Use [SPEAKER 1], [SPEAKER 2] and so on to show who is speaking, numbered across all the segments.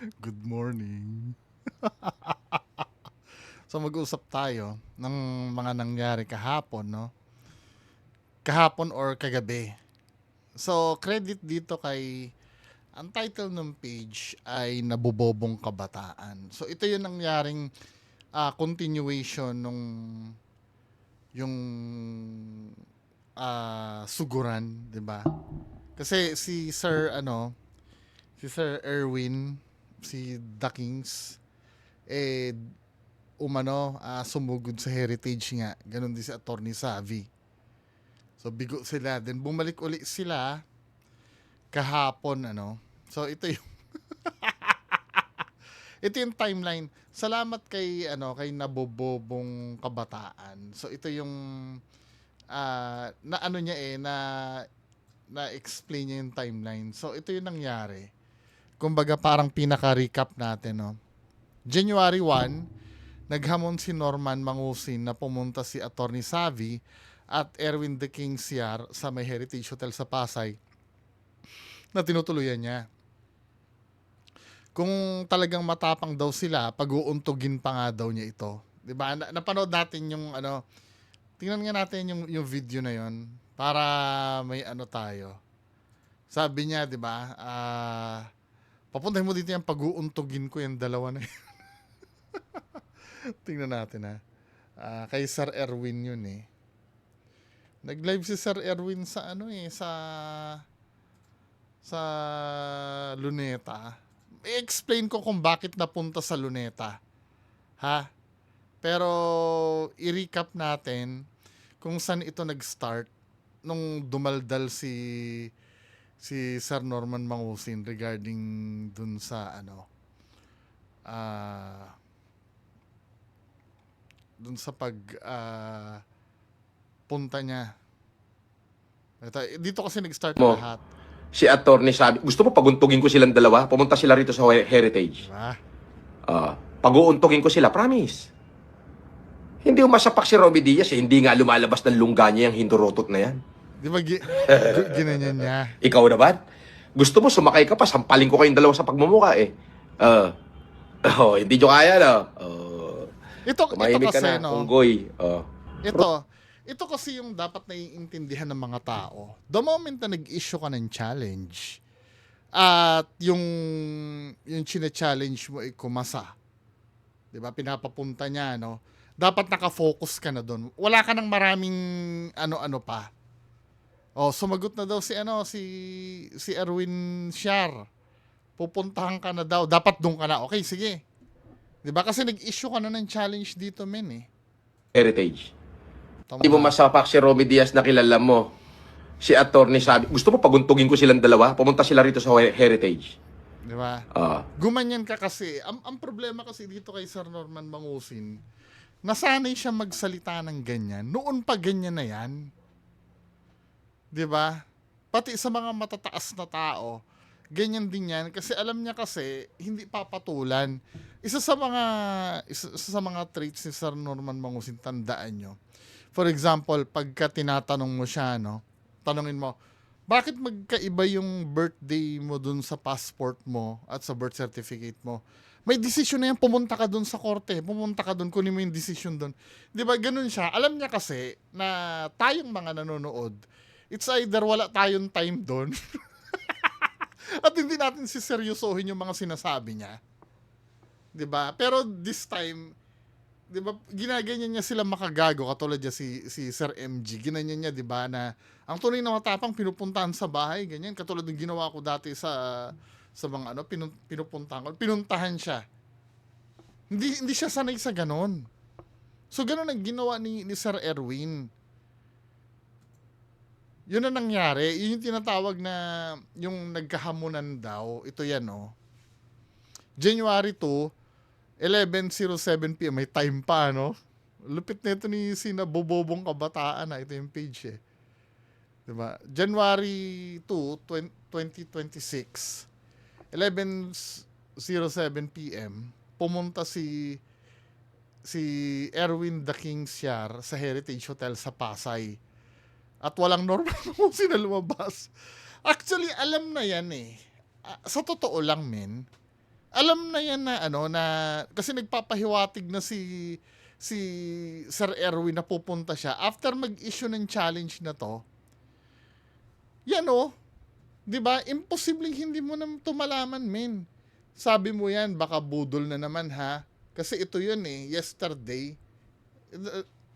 [SPEAKER 1] Good morning. So mag-usap tayo ng mga nangyari kahapon, no? Kahapon or kagabi. So credit dito kay ang title ng page ay Nabobobong Kabataan. So ito yung nangyaring continuation nung yung suguran, 'di ba? Kasi si Sir Erwin, si The Kings, eh sumugod sa heritage nga. Ganon din si Attorney Savi. So bigo sila. Then bumalik uli sila kahapon, ano. So ito yung timeline. Salamat kay nabobobong kabataan. So ito yung na ano niya na explain niya yung timeline. So ito yung nangyari. Kumbaga parang pinaka-recap natin, no. January 1, naghamon si Norman Mangusin na pumunta si Attorney Savi at Erwin the King Siar sa may Heritage Hotel sa Pasay na tinutuluyan niya. Kung talagang matapang daw sila, pag-uuntugin pa nga daw niya ito. 'Di ba? Napanood natin yung tingnan nga natin yung video na yon para may tayo. Sabi niya, 'di ba? Papuntahin mo dito yung pag-uuntugin ko yung dalawa na yun. Tingnan natin ha. Kay Sir Erwin yun eh. Nag-live si Sir Erwin sa sa Luneta. I-explain ko kung bakit napunta sa Luneta. Ha? Pero i-recap natin kung saan ito nag-start nung dumaldal si Sir Norman Mangusin regarding dun sa dun sa punta niya. Dito kasi nag-start
[SPEAKER 2] Mo,
[SPEAKER 1] lahat.
[SPEAKER 2] si Attorney Sabi, gusto mo paguntugin ko silang dalawa? Pumunta sila rito sa Heritage.
[SPEAKER 1] Diba?
[SPEAKER 2] Pag-uuntugin ko sila, promise. Hindi umasapak si Romy Diaz eh. Hindi nga lumalabas ng lungga niya yung hindurotot na yan.
[SPEAKER 1] Di ba ginanyan niya?
[SPEAKER 2] Ikaw naman? Gusto mo sumakay ka pa, sampaling ko kayong dalawa sa pagmumuka eh. Hindi nyo kaya no?
[SPEAKER 1] Ito
[SPEAKER 2] Tumahimik ka
[SPEAKER 1] kasi,
[SPEAKER 2] na,
[SPEAKER 1] no?
[SPEAKER 2] unggoy.
[SPEAKER 1] Ito kasi yung dapat naiintindihan ng mga tao. The moment na nag-issue ka ng challenge, at yung chine-challenge mo ay kumasa. 'Di ba? Pinapapunta niya, no? Dapat naka-focus ka na doon. Wala ka nang maraming ano-ano pa. Sumagot na daw si Erwin Siar. Pupuntahan ka na daw. Dapat doon ka na. Okay, sige. 'Di ba? Kasi nag-issue ka na ng challenge dito, men eh.
[SPEAKER 2] Heritage.
[SPEAKER 1] Tama
[SPEAKER 2] Hindi mo
[SPEAKER 1] ba?
[SPEAKER 2] masapak si Romy Diaz na kilala mo. Si Attorney Sabi, gusto mo paguntugin ko silang dalawa? Pumunta sila rito sa Heritage.
[SPEAKER 1] 'Di ba? Gumanyan ka kasi. Ang problema kasi dito kay Sir Norman Mangusin, nasanay siya magsalita ng ganyan. Noon pa ganyan na yan. 'Di ba? Pati sa mga matataas na tao, ganyan din yan kasi alam niya kasi hindi papatulan. Isa sa mga traits ni Sir Norman Mangusin, tandaan nyo. For example, pagka tinatanong mo siya, no, tanongin mo, bakit magkaiba yung birthday mo dun sa passport mo at sa birth certificate mo? May desisyon na yan, pumunta ka dun sa korte, pumunta ka dun, kunin mo yung desisyon dun. Di ba, ganun siya. Alam niya kasi na tayong mga nanonood, it's either wala tayong time dun, at hindi natin siseryosohin yung mga sinasabi niya. Di ba? Pero this time, 'di ba, ginaganyan niya sila makagago katulad niya si Sir MG. Ginanyan niya, 'di ba, na ang tunay na matapang pinupuntahan sa bahay, ganyan katulad ng ginawa ko dati sa mga pinupuntahan ko. Pinuntahan siya. Hindi siya sanay sa ganon. So ganon ang ginawa ni Sir Erwin. Yun ang nangyari. Yun yung tinatawag na yung nagkahamunan daw. Ito yan, January 2, 11:07 PM, may time pa, no? Lupit nito ni Bobobong Kabataan, ito yung page eh. 'Di ba? January 2, 2026, 11:07 PM, pumunta si Erwin the King Siar sa Heritage Hotel sa Pasay. At walang normal kung sino lumabas. Actually, alam na yan eh. Sa totoo lang, men, alam na yan na ano na kasi nagpapahiwatig na si Sir Erwin na pupunta siya after mag-issue ng challenge na to. Yan oh, 'di ba? Imposibleng hindi mo na tumalaman, men. Sabi mo yan, baka budol na naman ha. Kasi ito yun eh, yesterday.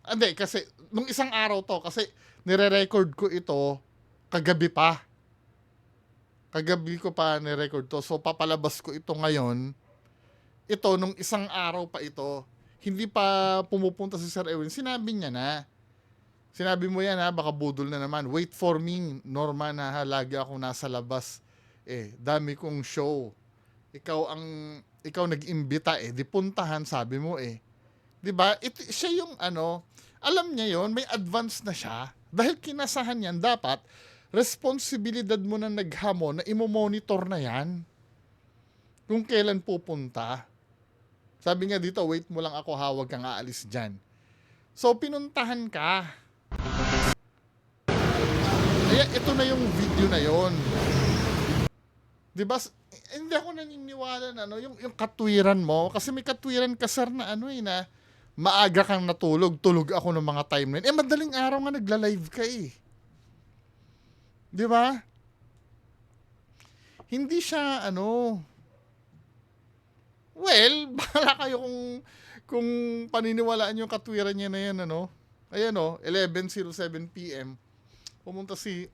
[SPEAKER 1] Hindi, kasi nung isang araw to, kasi nire-record ko ito kagabi pa. Kagabi ko pa nire-record to. So papalabas ko ito ngayon. Ito, nung isang araw pa ito. Hindi pa pumupunta si Sir Erwin. Sinabi niya na. Sinabi mo yan ha, baka budol na naman. Wait for me, Norman ha, lagi ako nasa labas. Dami kong show. Ikaw nag-imbita di puntahan, sabi mo 'Di ba? Siya yung alam niya yon, may advance na siya. Dahil kinasahan yan, dapat responsibilidad mo na naghamon na imo-monitor na yan. Kung kailan pupunta. Sabi nga dito, wait mo lang ako ha, huwag kang aalis dyan. So, pinuntahan ka. Kaya ito na yung video na yon. Diba? Hindi ako naniniwala na yung katwiran mo. Kasi may katwiran ka, sir, na na maaga kang natulog. Tulog ako ng mga time na yun. Madaling araw nga nagla-live ka Diba? Hindi siya, well, bahala kayo kung paniniwalaan yung katwiran niya na yan, Ayan 11:07 p.m. Pumunta si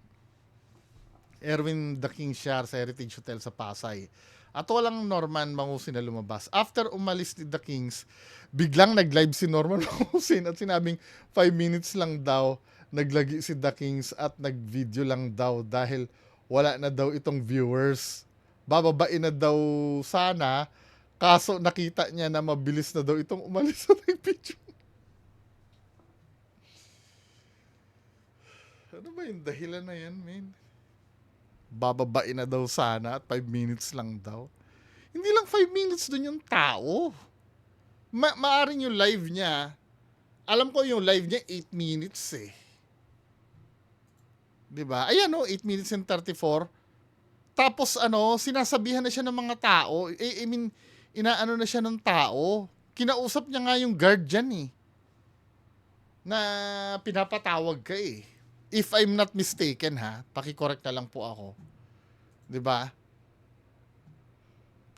[SPEAKER 1] Erwin The King Shar sa Heritage Hotel sa Pasay. At walang Norman Mangusin na lumabas. After umalis ni The Kings, biglang nag-live si Norman Mangusin at sinabing 5 minutes lang daw naglagi si The Kings at nag-video lang daw dahil wala na daw itong viewers. Bababain na daw sana, kaso nakita niya na mabilis na daw itong umalis sa nag-video. Ano ba yung dahilan na yan, man? Bababain na daw sana at 5 minutes lang daw. Hindi lang 5 minutes dun yung tao. Maaring yung live niya, alam ko yung live niya 8 minutes Diba? Ayan 8 minutes and 34. Tapos sinasabihan na siya ng mga tao. I mean, inaano na siya ng tao. Kinausap niya nga yung guard dyan na pinapatawag ka If I'm not mistaken ha, paki-correct na lang po ako. 'Di ba?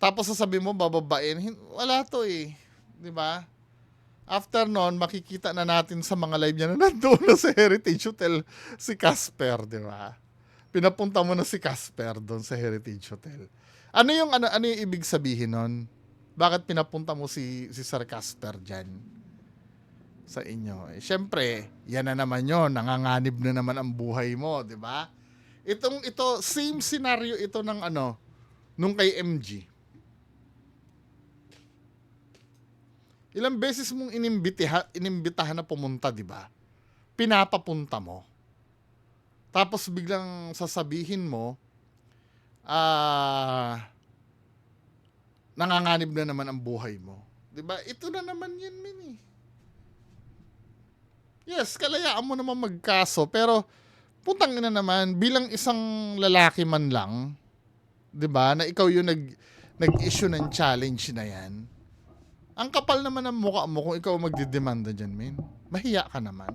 [SPEAKER 1] Tapos sasabihin mo bababain, wala to 'Di ba? After noon, makikita na natin sa mga live niya na nandoon na sa Heritage Hotel si Casper, 'di ba? Pinapunta mo na si Casper doon sa Heritage Hotel. Ano yung ibig sabihin noon? Bakit pinapunta mo si Sir Casper diyan? Sa inyo. Siyempre, yan na naman yon, nanganganib na naman ang buhay mo, 'di ba? Ito same scenario ito ng nung kay MG. Ilang beses mong inimbitahan na pumunta, 'di ba? Pinapapunta mo. Tapos biglang sasabihin mo, nanganganib na naman ang buhay mo. 'Di ba? Ito na naman 'yan, min Yes, kalayaan mo naman magkaso, pero putang ina naman, bilang isang lalaki man lang, 'di ba, na ikaw yung nag-issue ng challenge na 'yan. Ang kapal naman ng mukha mo kung ikaw magdidemanda diyan, men. Mahiya ka naman.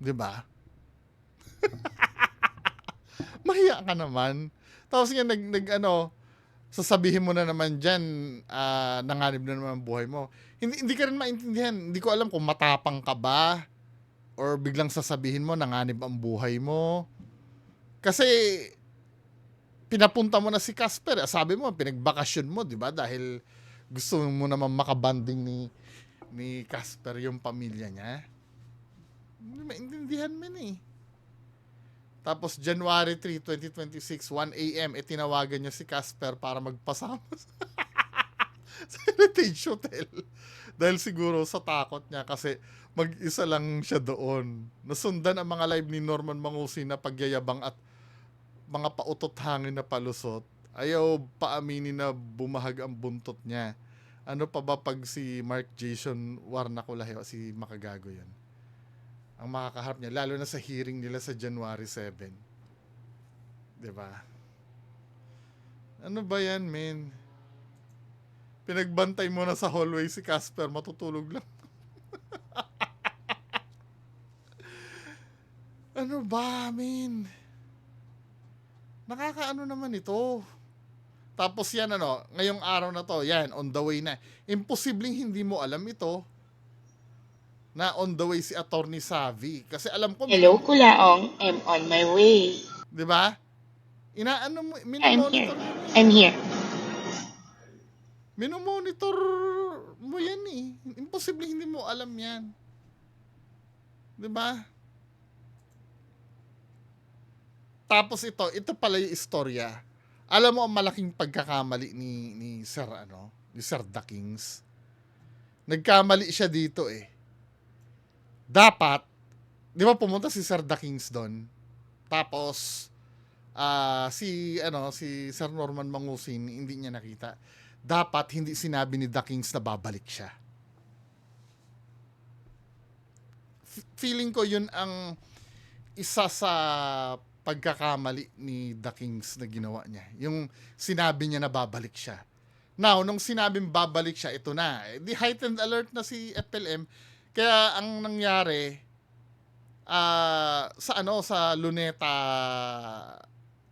[SPEAKER 1] 'Di ba? Mahiya ka naman. Tapos nga sasabihin mo na naman diyan, nanganib na naman ang buhay mo. Hindi ka rin maintindihan. Hindi ko alam kung matapang ka ba or biglang sasabihin mo nanganib ang buhay mo. Kasi pinapunta mo na si Casper. Sabi mo, pinagbakasyon mo, di ba? Dahil gusto mo naman makabanding ni Casper yung pamilya niya. Hindi maintindihan mo Tapos January 3, 2026, 1 a.m., tinawagan niya si Casper para magpasama sa Heritage Hotel. Dahil siguro sa takot niya kasi mag-isa lang siya doon. Nasundan ang mga live ni Norman Mangusin na pagyayabang at mga pautot hangin na palusot. Ayaw paaminin na bumahag ang buntot niya. Ano pa ba pag si Mark Jason Warnaculahe, si makagago yun? Ang makakaharap niya, lalo na sa hearing nila sa January 7. Diba? Ano ba yan, men? Pinagbantay mo na sa hallway si Casper, matutulog lang. Ano ba, min? Nakakaano naman ito. Tapos yan ano, ngayong araw na to, yan, on the way na. Imposibleng hindi mo alam ito na on the way si Attorney Savvy. Kasi alam ko,
[SPEAKER 3] Hello, Kulaong. I'm on my way.
[SPEAKER 1] di ba? Inaano mo,
[SPEAKER 3] I'm here.
[SPEAKER 1] minomonitor mo yan.
[SPEAKER 3] I'm here.
[SPEAKER 1] Minomonitor mo yan eh. Imposibleng hindi mo alam yan. Di ba? Tapos ito pala yung istorya. Alam mo ang malaking pagkakamali ni Sir ni Sir The Kings. Nagkamali siya dito eh. Dapat, 'di ba pumunta si Sir The Kings doon. Tapos si Sir Norman Mangusin hindi niya nakita. Dapat hindi sinabi ni The Kings na babalik siya. Feeling ko yun ang isa sa pagkakamali ni The Kings na ginawa niya. Yung sinabi niya na babalik siya. Now, nung sinabing babalik siya, ito na. Di heightened alert na si FLM. Kaya ang nangyari, sa Luneta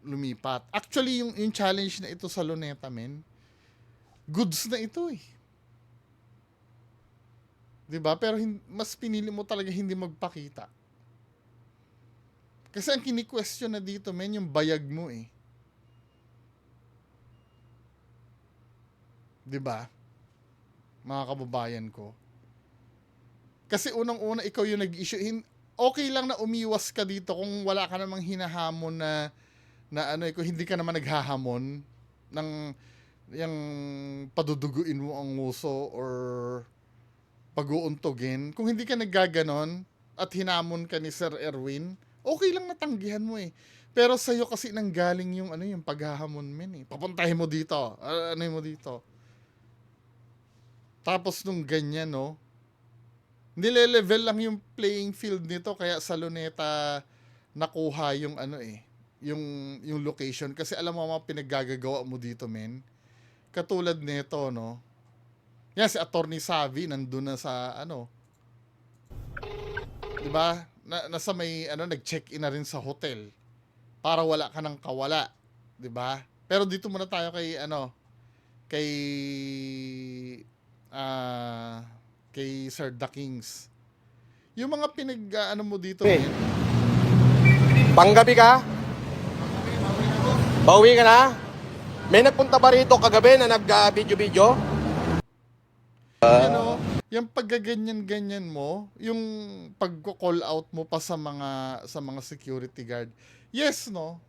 [SPEAKER 1] lumipat. Actually, yung challenge na ito sa Luneta, men, goods na ito eh. Diba? Pero mas pinili mo talaga hindi magpakita. Kasi ang kini-question na dito, men, yung bayag mo eh. 'Di ba? Mga kababayan ko. Kasi unang-una ikaw yung nag-issue. Okay lang na umiwas ka dito kung wala ka namang hinahamon kung hindi ka naman naghahamon ng yung paduduguin mo ang nguso or pag-uuntogin. Kung hindi ka naggaganon at hinamon ka ni Sir Erwin, okay lang natanggihan mo eh. Pero sa'yo kasi nanggaling yung paghahamon men eh. Papuntahin mo dito. Mo dito. Tapos nung ganyan, no, nile-level lang yung playing field nito kaya sa Luneta nakuha yung yung location. Kasi alam mo mga pinaggagawa mo dito, men. Katulad nito, no. Yan, si Attorney Savvy nandun na sa diba? Nasa may nag-check-in na rin sa hotel para wala ka ng kawala, 'di ba? Pero dito muna tayo kay Sir The Kings. Yung mga mo dito,
[SPEAKER 2] Hey. Panggabi ka? Bawi ka na? May nagpunta ba rito kagabi na nag-video-video?
[SPEAKER 1] Yung paggaganyan-ganyan mo, yung pagko-call out mo pa sa mga security guard. Yes, no?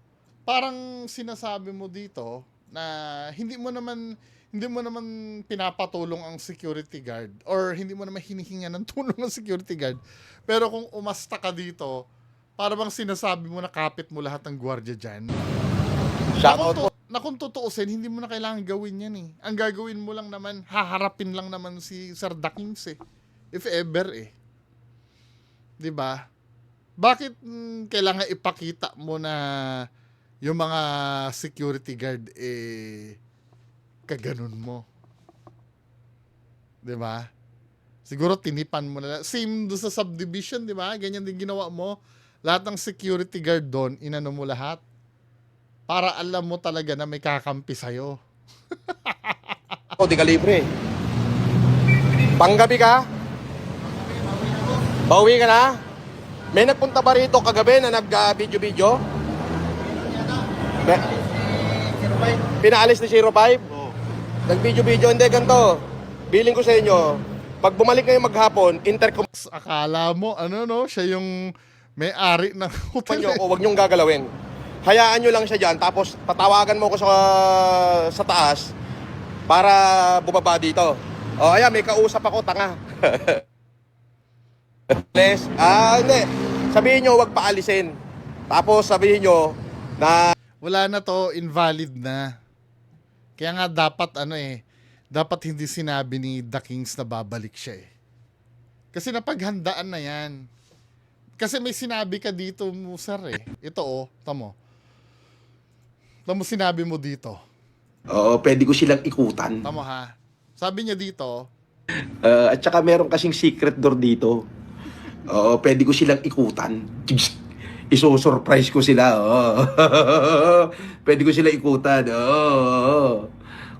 [SPEAKER 1] Parang sinasabi mo dito na hindi mo naman pinapatulong ang security guard or hindi mo naman hinihinga ng tulong ng security guard. Pero kung umasta ka dito, para bang sinasabi mo na kapit mo lahat ng gwardiya dyan.
[SPEAKER 2] Shoutout po.
[SPEAKER 1] Na kung tutuusin, hindi mo na kailangan gawin yan eh. Ang gagawin mo lang naman, haharapin lang naman si Sir The Kings eh. If ever eh. 'Di ba? Bakit kailangan ipakita mo na yung mga security guard kaganon mo? 'Di ba? Siguro tinipan mo na. Same do sa subdivision, 'di ba? Ganyan din ginawa mo. Lahat ng security guard doon, inano mo lahat. Para alam mo talaga na may kakampi sa'yo.
[SPEAKER 2] O, di ka libre. Panggabi ka? Bawi ka na? May nagpunta ba rito kagabi na nag-video-video? Pinaalis ni 05? Nag-video-video, hindi ganito. Billing ko sa inyo, pag bumalik kayo maghapon, intercom
[SPEAKER 1] Akala mo, siya yung may-ari ng hotel.
[SPEAKER 2] nyo o huwag nyong gagalawin. Hayaan nyo lang siya dyan, tapos tatawagan mo ko sa taas para bumaba dito. O, ayan, may kausap ako, tanga. Hindi. Sabihin nyo, huwag paalisin. Tapos sabihin nyo na
[SPEAKER 1] Wala na to, invalid na. Kaya nga dapat hindi sinabi ni The Kings na babalik siya eh. Kasi napaghandaan na yan. Kasi may sinabi ka dito mo, sir eh. Ito tamo. Tamo sinabi mo dito.
[SPEAKER 2] Oo, pwede ko silang ikutan.
[SPEAKER 1] Tamo ha. Sabi niya dito,
[SPEAKER 4] At saka meron kasing secret door dito. Oo, pwede ko silang ikutan. Iso-surprise ko sila. Oo. Pwede ko sila ikutan. Oo.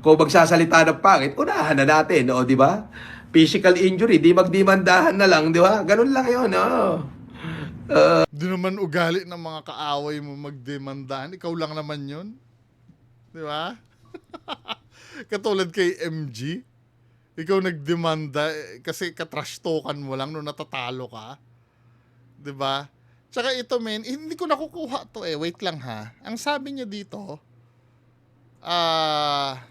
[SPEAKER 4] Kung magsasalita ng pangit, unahan na natin. O, di ba? Physical injury, di magdimandahan na lang, di ba? Ganun lang yun. Oo.
[SPEAKER 1] di naman ugali ng mga kaaway mo magdemandahan. Ikaw lang naman yun. Di ba? Katulad kay MG. Ikaw nagdemanda kasi katrash talkan mo lang nung natatalo ka. 'Di ba? Tsaka ito men, hindi ko nakukuha to eh. Wait lang ha. Ang sabi niya dito,
[SPEAKER 4] At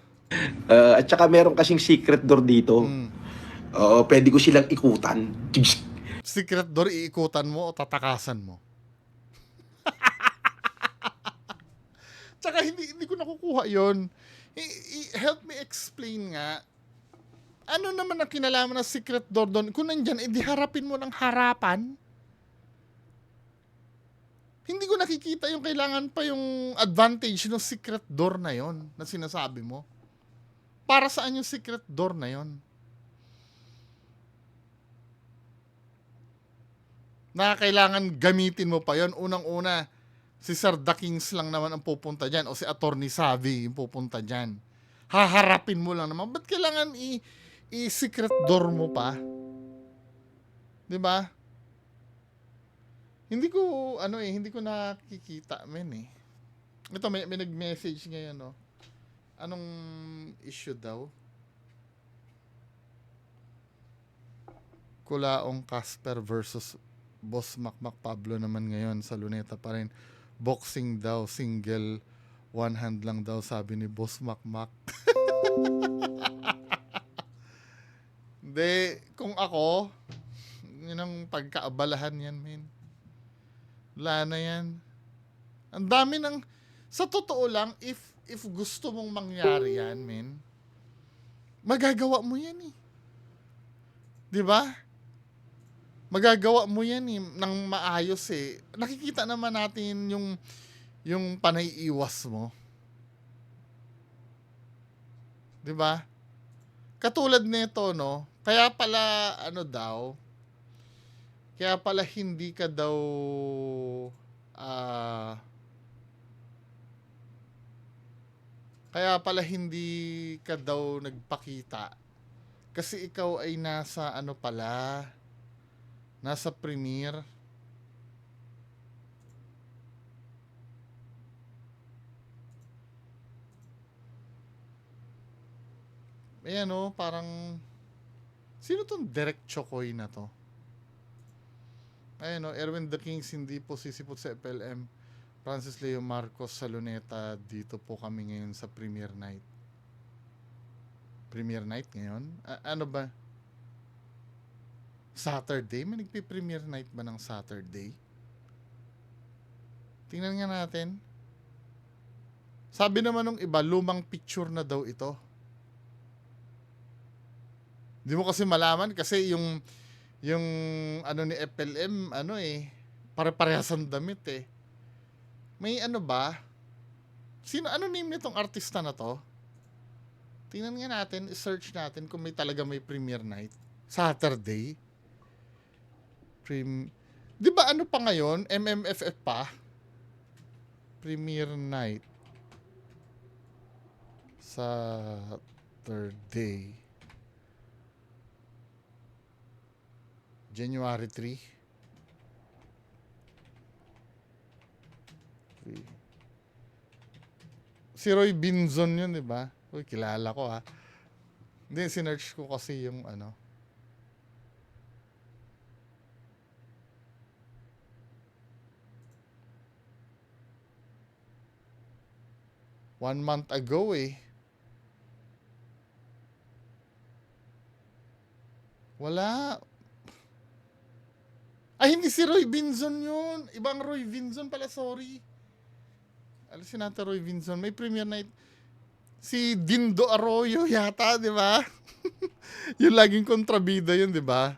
[SPEAKER 4] saka meron kasing secret door dito. Oo, pwede ko silang ikutan.
[SPEAKER 1] secret door iikutan mo o tatakasan mo. Tsaka hindi ko nakukuha 'yon. Help me explain nga. Ano naman ang kinalaman ng secret door doon? Kung nandyan, edi harapin mo ng harapan. Hindi ko nakikita yung kailangan pa yung advantage ng secret door na yon na sinasabi mo. Para saan yung secret door na yon? Na kailangan gamitin mo pa yon. Unang-una, si Sir The Kings lang naman ang pupunta dyan o si Attorney Savvy yung pupunta dyan. Haharapin mo lang naman. Ba't kailangan i-secret door mo pa? 'Di ba? Hindi ko nakikita men eh. Ito may nag-message ngayon no. Anong issue daw? Kulaong Casper versus Boss Makmak Pablo naman ngayon sa Luneta pa rin. Boxing daw, single, one hand lang daw sabi ni Boss Makmak. Hindi, kung ako, yun ang pagkaabalahan yan, men. Wala na yan. Ang dami ng, sa totoo lang, if gusto mong mangyari yan, men, magagawa mo yan eh. Di ba? Magagawa mo yan eh, ng maayos eh. Nakikita naman natin yung panay-iwas mo. Di ba? Katulad nito, no? Kaya pala hindi ka daw nagpakita kasi ikaw ay nasa nasa premiere. Ayan o, parang sino tong Derek Chokoy na to? Ayan o, Erwin The Kings hindi po sisipot sa FLM. Francis Leo Marcos sa Luneta. Dito po kami ngayon sa premiere night. Premiere night ngayon? Ano ba? Saturday? May nagpi-premiere night ba ng Saturday? Tingnan nga natin. Sabi naman nung iba, lumang picture na daw ito. Di mo kasi malaman kasi yung ni FLM pare-parehas ang damit eh. May ba? Ano name nitong artista na to? Tingnan nga natin, i-search natin kung may premiere night. Saturday. Di ba pa ngayon? MMFF pa? Premiere night. Saturday. January 3. Si Roy Binzon yun, di ba? Uy, kilala ko ha. Hindi, sinearch ko kasi yung 1 month ago eh. Wala. Ay, hindi si Roy Binzon yun. Ibang Roy Binzon pala, sorry. Alisin natin Roy Binzon. May premiere night. Si Dindo Arroyo yata, di ba? Yung laging kontrabida yun, di ba?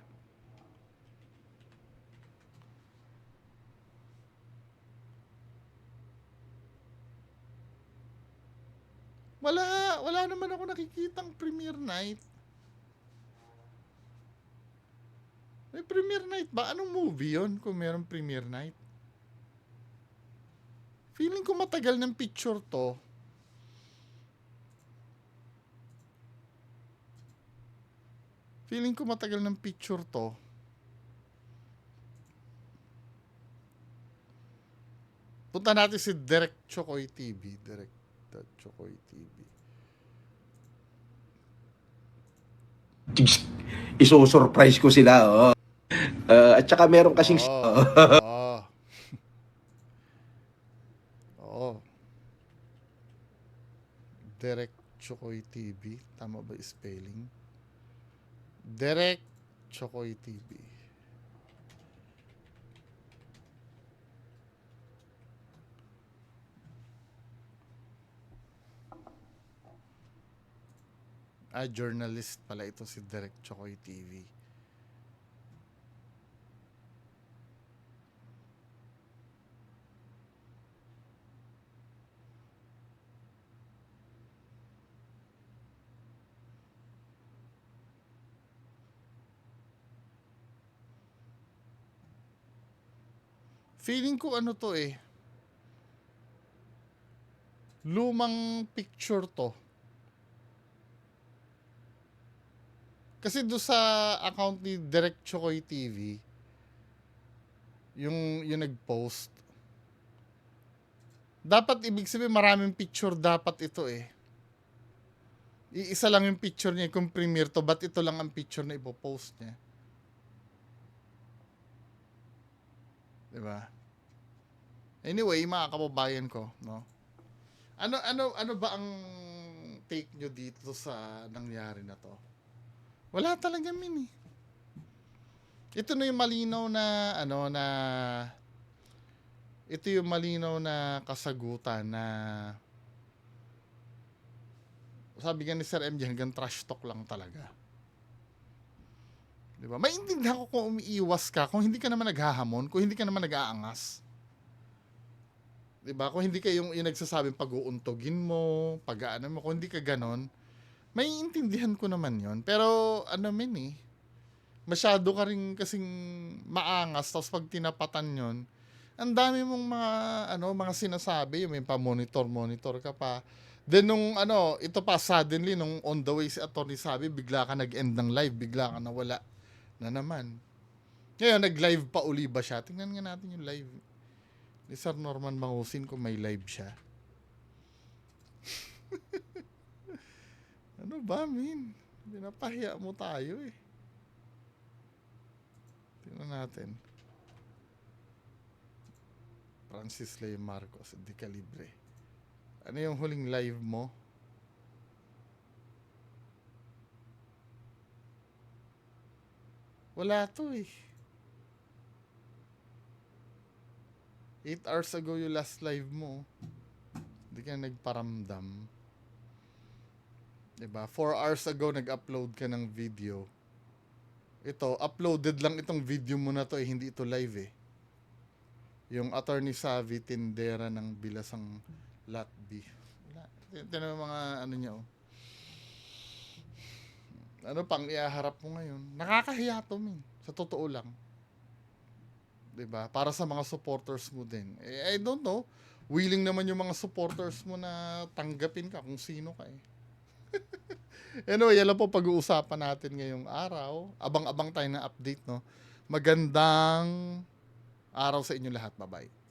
[SPEAKER 1] Wala naman ako nakikitang premiere night. May premiere night ba? Anong movie yon kung meron premiere night? Feeling ko matagal ng picture to. Feeling ko matagal ng picture to. Punta natin si Direct Chokoy TV. Direct Chokoy TV.
[SPEAKER 4] Iso-surprise ko sila, oh. At saka meron kasing
[SPEAKER 1] Oo. Oo. Direct Chokoy TV. Tama ba yung spelling? Direct Chokoy TV. Journalist pala ito si Direct Chokoy TV. Feeling ko ano to eh. Lumang picture to. Kasi do sa account ni Direct Chokoy TV, yung nag-post, dapat ibig sabihin maraming picture dapat ito eh. Iisa lang yung picture niya kung premiere to, ba't ito lang ang picture na ipopost niya? Diba? Anyway, mga kababayan ko, no? Ano ba ang take nyo dito sa nangyari na to? Wala talaga min eh. Ito na yung malinaw na ito yung malinaw na kasagutan na sabi nga ni Sir MJ, hanggang trash talk lang talaga. Diba? Maintindihan ko kung umiiwas ka, kung hindi ka naman naghahamon, kung hindi ka naman nag-aangas. Diba? Kung hindi ka yung nagsasabing pag-uuntogin mo, pag-aano mo, kung hindi ka ganon, may intindihan ko naman yon. Pero masyado ka rin kasing maangas, tapos pag tinapatan yon, ang dami mong mga sinasabi, may pa-monitor ka pa. Then ito pa suddenly, nung on the way si Atty. Sabi, bigla ka nag-end ng live, bigla ka nawala na naman. Ngayon, nag-live pa uli ba siya? Tingnan nga natin yung live ni Sir Norman Mangusin kung may live siya. Ano ba, min? Pinapahiya mo tayo eh. Tingnan natin. Francis Lay Marcos, Di Calibre. Ano yung huling live mo? Wala to eh. 8 hours ago yung last live mo. Hindi ka nagparamdam. Diba? 4 hours ago nag-upload ka ng video. Ito, uploaded lang itong video mo na to eh. Hindi ito live eh. Yung Attorney Savvy tindera ng Bilasang Lot B. Tignan mo mga niya oh. Ano pang iaharap mo ngayon? Nakakahiya to, min. Sa totoo lang. 'Di ba? Para sa mga supporters mo din. I don't know. Willing naman yung mga supporters mo na tanggapin ka kung sino ka eh. Anyway, yan lang po pag-uusapan natin ngayong araw. Abang-abang tayo ng update, no? Magandang araw sa inyo lahat. Bye-bye.